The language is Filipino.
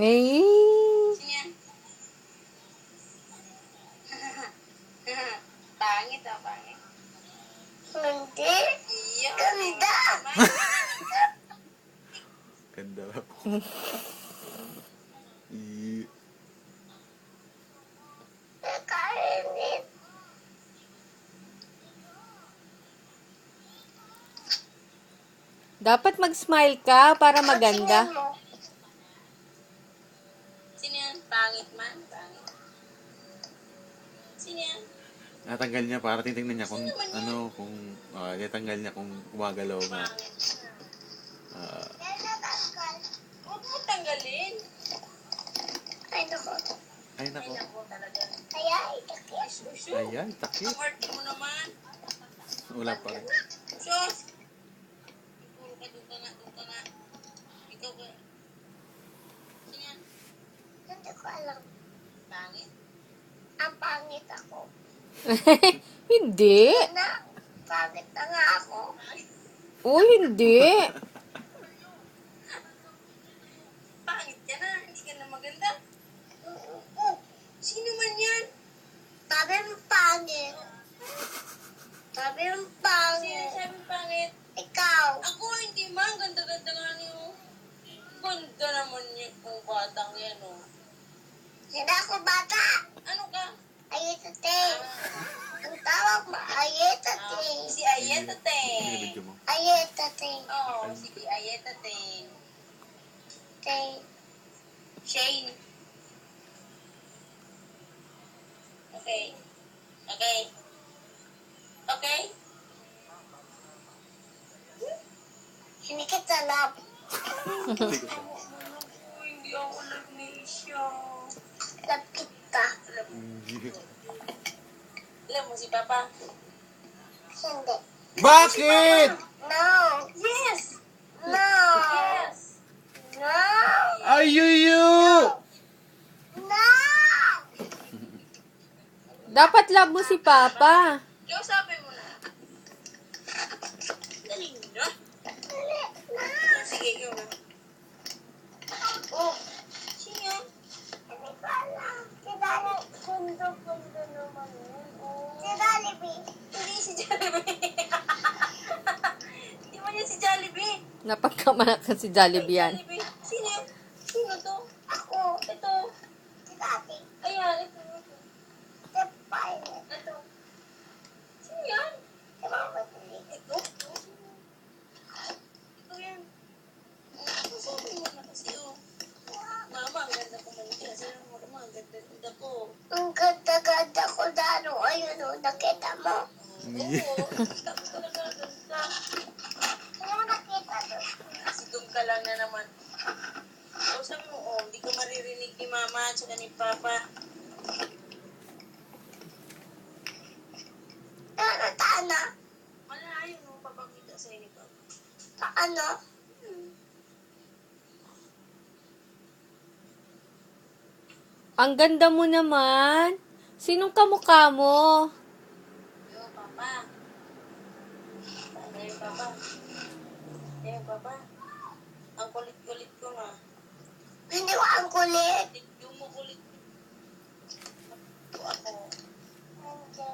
Eh. Sino yan? Pangit ah, pangit. Hindi. Iyo. Ganda. Ganda ako. Nakainit. Dapat mag-smile ka para maganda. Tingin mo. Sino yan? Pangit man. Pangit. Sino yan? Natanggal niya para titingnan niya kung ano, kung natanggal niya kung gumagalaw nga. Pangit. Yan natanggal. Huwag mo tanggalin. Ay, naku. Ay Ay, nako. naku talaga. Kaya itakit. Suso. Ayan, takip. Ang arte mo naman. Wala pa rin. Sus! Puro ka, doon ka nga, doon ka nga. Ikaw ka. Sino yan? Hindi ko alam. Pangit? Ang pangit ako. Hindi. Na, pangit na nga ako. Oh, hindi. Pangit ka na, hindi ka na maganda. Sino man yan? Sabi mo pangit. Sabi mo Sino pangit. sabi pangit? Ikaw. Ako hindi man, ganda-ganda nga niyo. Ganda naman niya kung batang yan, oh. Hindi ako bata. Ano ka? Ayetate. Ang tawag mo, ayetate. Si Ayeta Teng. Binibidyo mo. Ayetate. Oo, sige, Ayeta Teng. Te. Shane. Okay. Okay. Okay? Hindi kita love. Hindi ko siya. Hindi ako nag-nisyo. Love kita. Alam mo si Papa? Hindi. Bakit? No. Yes! No. Yes! No. Ayuyu! No. Dapat love mo si Papa. Kausapin mo na. Dali na. Hindi na. Sige, ikaw na. Oh. Sino yan? Hindi ko alam. Si Dali. Kundo naman yun. Si Jollibee. Hindi si Jollibee. Hindi mo yan si Jollibee. Napagkamanakan si Jollibee yan. Jollibee. Sino yan? Sino to? Ako. Ito. Si Dati. Ayan, ito. Si Pilot. Ito. Sino yan? Si Mama Tili. Ito. Ito yan. Sabi mo na kasi, oh. Mama, ang ganda ko man siya. Sabi mo, Mama, ang ganda ko. Ang ganda-ganda ko dano. Ayun o, nakita mo. Oo, ganda ko talaga, ganda. Kaya mo nakita doon. Sigong ka lang na naman. O, sabi mo, oh, hindi ka maririnig ni Mama at saka ni Papa. Ano, Tana? Malayo nung papakita sa'yo ni Papa. Paano? Ang ganda mo naman. Sinong kamukha mo? Yo, Papa. Yo, Papa. Yo, Papa. Ang kulit-kulit ko na. Hindi ko ang kulit. Yung mo kulit. Ako. Hindi.